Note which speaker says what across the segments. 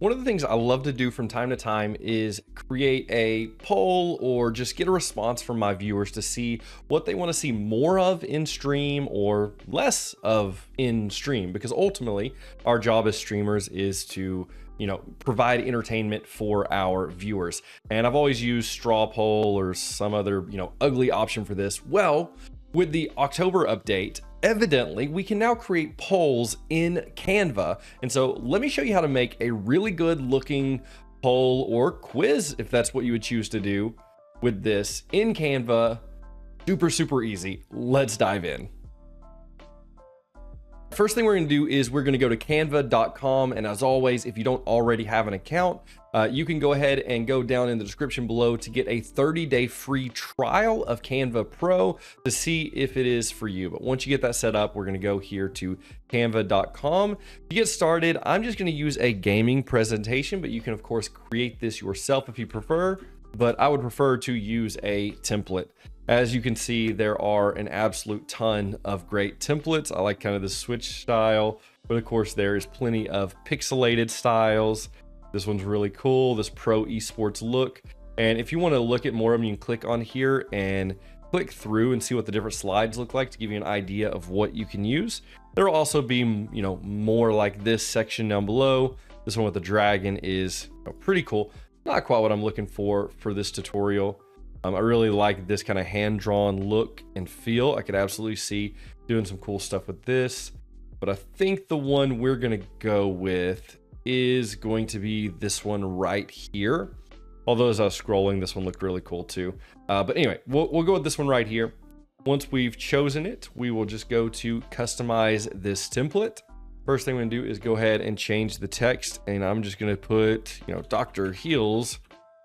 Speaker 1: One of the things I love to do from time to time is create a poll or just get a response from my viewers to see what they want to see more of in stream or less of in stream, because ultimately our job as streamers is to provide entertainment for our viewers. And I've always used straw poll or some other ugly option for this. Well, with the October update, evidently we can now create polls in Canva. And so let me show you how to make a really good looking poll or quiz, if that's what you would choose to do with this in Canva. Super easy. Let's dive in. First thing we're going to do is we're going to go to canva.com, and as always, if you don't already have an account, you can go ahead and go down in the description below to get a 30-day free trial of Canva Pro to see if it is for you. But once you get that set up, we're going to go here to canva.com. To get started, I'm just going to use a gaming presentation, but you can of course create this yourself if you prefer, but I would prefer to use a template. As you can see, there are an absolute ton of great templates. I like kind of the switch style, but of course there is plenty of pixelated styles. This one's really cool, this pro esports look. And if you want to look at more of them, you can click on here and click through and see what the different slides look like to give you an idea of what you can use. There will also be, more like this section down below. This one with the dragon is pretty cool. Not quite what I'm looking for this tutorial. I really like this kind of hand-drawn look and feel. I could absolutely see doing some cool stuff with this, but I think the one we're gonna go with is going to be this one right here. Although as I was scrolling, this one looked really cool too. But anyway, we'll go with this one right here. Once we've chosen it, we will just go to customize this template. First thing we're gonna do is go ahead and change the text, and I'm just gonna put, Dr. Heels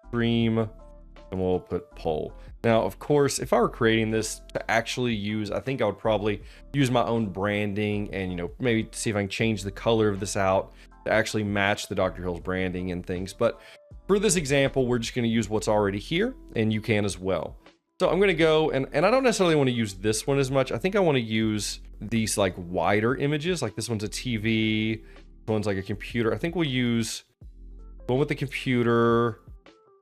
Speaker 1: stream, and we'll put poll. Now, of course, if I were creating this to actually use, I think I would probably use my own branding and, maybe see if I can change the color of this out to actually match the Dr. Hills branding and things. But for this example, we're just going to use what's already here, and you can as well. So I'm going to go, and I don't necessarily want to use this one as much. I think I want to use these like wider images. Like this one's a TV, this one's like a computer. I think we'll use one with the computer.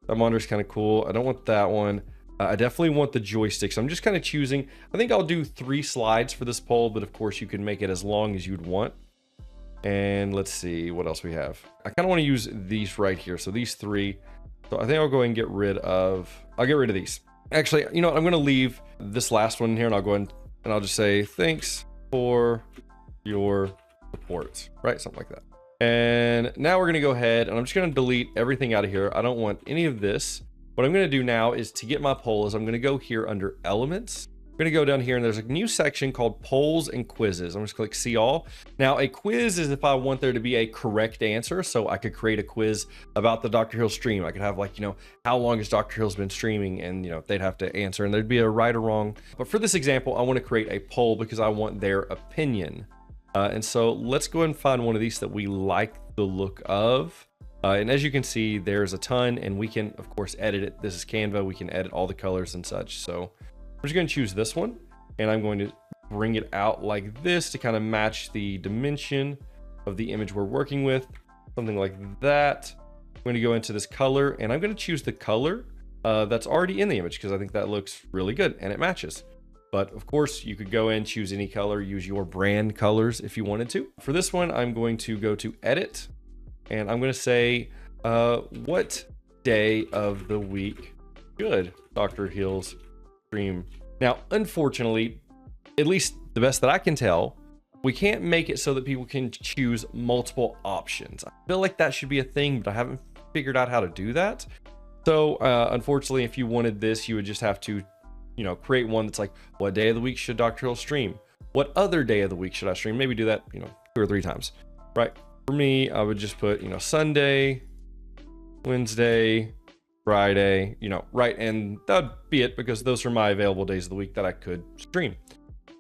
Speaker 1: That monitor's kind of cool. I don't want that one. I definitely want the joystick. So I'm just kind of choosing. I think I'll do 3 slides for this poll, but of course you can make it as long as you'd want. And let's see what else we have. I kind of want to use these right here. So these 3. So I think I'll go ahead and get rid of, I'll get rid of these. Actually, I'm going to leave this last one here, and I'll go ahead and I'll just say, thanks for your support, right? Something like that. And now we're going to go ahead and I'm just going to delete everything out of here. I don't want any of this. What I'm going to do now is to get my poll is I'm going to go here under elements. I'm going to go down here and there's a new section called polls and quizzes. I'm just click see all. Now a quiz is if I want there to be a correct answer. So I could create a quiz about the Dr. Hill stream. I could have like, how long has Dr. Hill's been streaming, and they'd have to answer and there'd be a right or wrong. But for this example, I want to create a poll because I want their opinion. And so let's go ahead and find one of these that we like the look of. And as you can see, there's a ton, and we can, of course, edit it. This is Canva. We can edit all the colors and such. So we're just going to choose this one, and I'm going to bring it out like this to kind of match the dimension of the image we're working with. Something like that. I'm going to go into this color, and I'm going to choose the color that's already in the image because I think that looks really good and it matches. But of course, you could go in, choose any color, use your brand colors if you wanted to. For this one, I'm going to go to edit, and I'm going to say, what day of the week should Dr. Hill's stream? Now, unfortunately, at least the best that I can tell, we can't make it so that people can choose multiple options. I feel like that should be a thing, but I haven't figured out how to do that. So unfortunately, if you wanted this, you would just have to create one that's like, what day of the week should Dr. Hill stream? What other day of the week should I stream? Maybe do that, 2 or 3 times, right? For me, I would just put, Sunday, Wednesday, Friday, right? And that'd be it because those are my available days of the week that I could stream.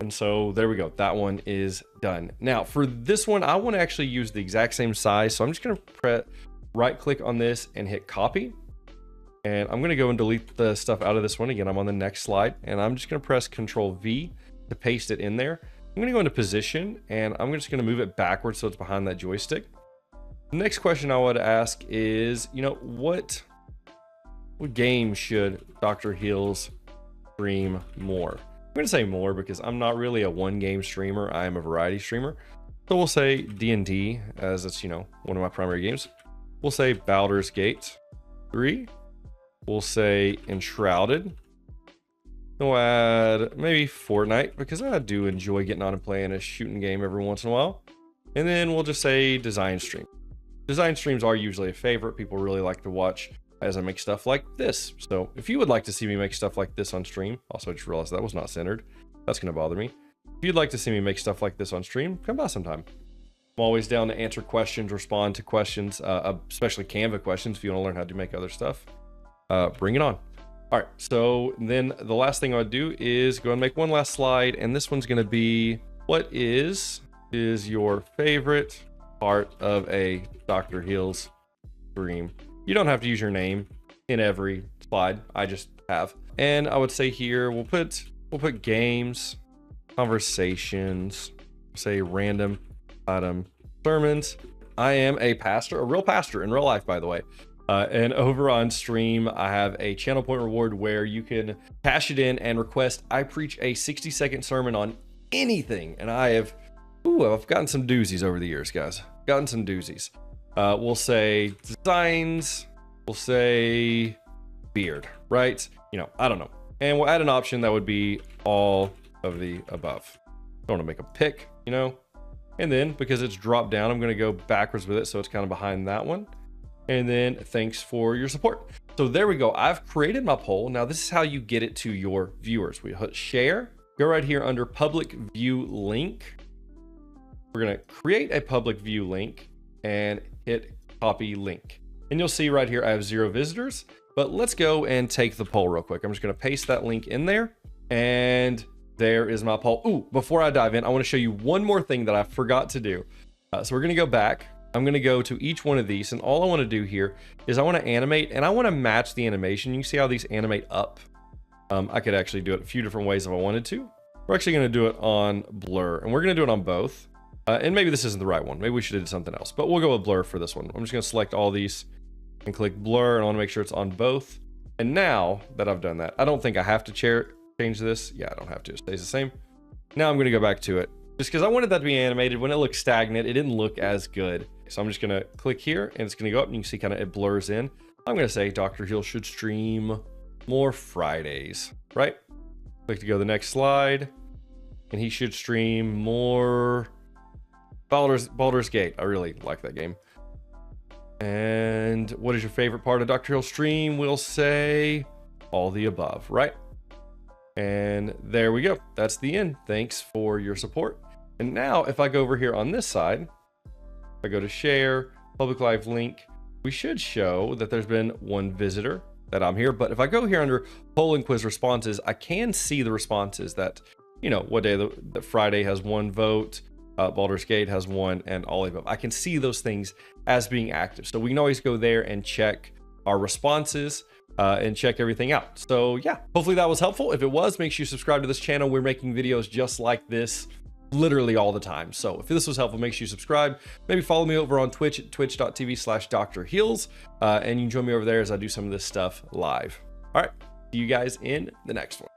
Speaker 1: And so there we go. That one is done. Now for this one, I want to actually use the exact same size. So I'm just going to right click on this and hit copy. And I'm going to go and delete the stuff out of this one. Again, I'm on the next slide, and I'm just going to press Control V to paste it in there. I'm going to go into position, and I'm just going to move it backwards so it's behind that joystick. The next question I would ask is, what game should Dr. Heels stream more? I'm going to say more because I'm not really a one game streamer. I am a variety streamer. So we'll say D&D, as it's, one of my primary games. We'll say Baldur's Gate 3. We'll say Enshrouded. We'll add maybe Fortnite because I do enjoy getting on and playing a shooting game every once in a while. And then we'll just say design stream. Design streams are usually a favorite. People really like to watch as I make stuff like this. So if you would like to see me make stuff like this on stream, also I just realized that was not centered. That's going to bother me. If you'd like to see me make stuff like this on stream, come by sometime. I'm always down to answer questions, respond to questions, especially Canva questions if you want to learn how to make other stuff. Bring it on. All right, so then the last thing I would do is go and make one last slide, and this one's going to be, what is your favorite part of a Dr. Heels stream? You don't have to use your name in every slide. I just have. And I would say here, we'll put games, conversations, say random item, sermons. I am a pastor, a real pastor in real life, by the way. And over on stream, I have a channel point reward where you can cash it in and request I preach a 60-second sermon on anything. And I've gotten some doozies over the years, guys. Gotten some doozies. We'll say designs. We'll say beard, right? I don't know. And we'll add an option that would be all of the above. Don't want to make a pick, And then because it's dropped down, I'm going to go backwards with it. So it's kind of behind that one. And then thanks for your support. So there we go. I've created my poll. Now this is how you get it to your viewers. We hit share, go right here under public view link. We're going to create a public view link and hit copy link. And you'll see right here, I have 0 visitors, but let's go and take the poll real quick. I'm just going to paste that link in there. And there is my poll. Ooh, before I dive in, I want to show you one more thing that I forgot to do. So we're going to go back. I'm going to go to each one of these, and all I want to do here is I want to animate, and I want to match the animation. You can see how these animate up. I could actually do it a few different ways if I wanted to. We're actually going to do it on blur, and we're going to do it on both. And maybe this isn't the right one. Maybe we should have did something else, but we'll go with blur for this one. I'm just going to select all these and click blur, and I want to make sure it's on both. And now that I've done that, I don't think I have to change this. Yeah, I don't have to. It stays the same. Now I'm going to go back to it just because I wanted that to be animated. When it looked stagnant, it didn't look as good. So I'm just going to click here, and it's going to go up, and you can see kind of it blurs in. I'm going to say Dr. Heels should stream more Fridays, right? Click to go to the next slide, and he should stream more Baldur's Gate. I really like that game. And what is your favorite part of Dr. Heels stream? We'll say all the above, right? And there we go. That's the end. Thanks for your support. And now if I go over here on this side, if I go to share, public live link, we should show that there's been 1 visitor, that I'm here. But if I go here under poll and quiz responses, I can see the responses that, what day the Friday has 1 vote, Baldur's Gate has 1, and all of them. I can see those things as being active. So we can always go there and check our responses and check everything out. So yeah, hopefully that was helpful. If it was, make sure you subscribe to this channel. We're making videos just like this literally all the time. So if this was helpful, make sure you subscribe. Maybe follow me over on Twitch at twitch.tv/Dr. Heels. And you can join me over there as I do some of this stuff live. All right, see you guys in the next one.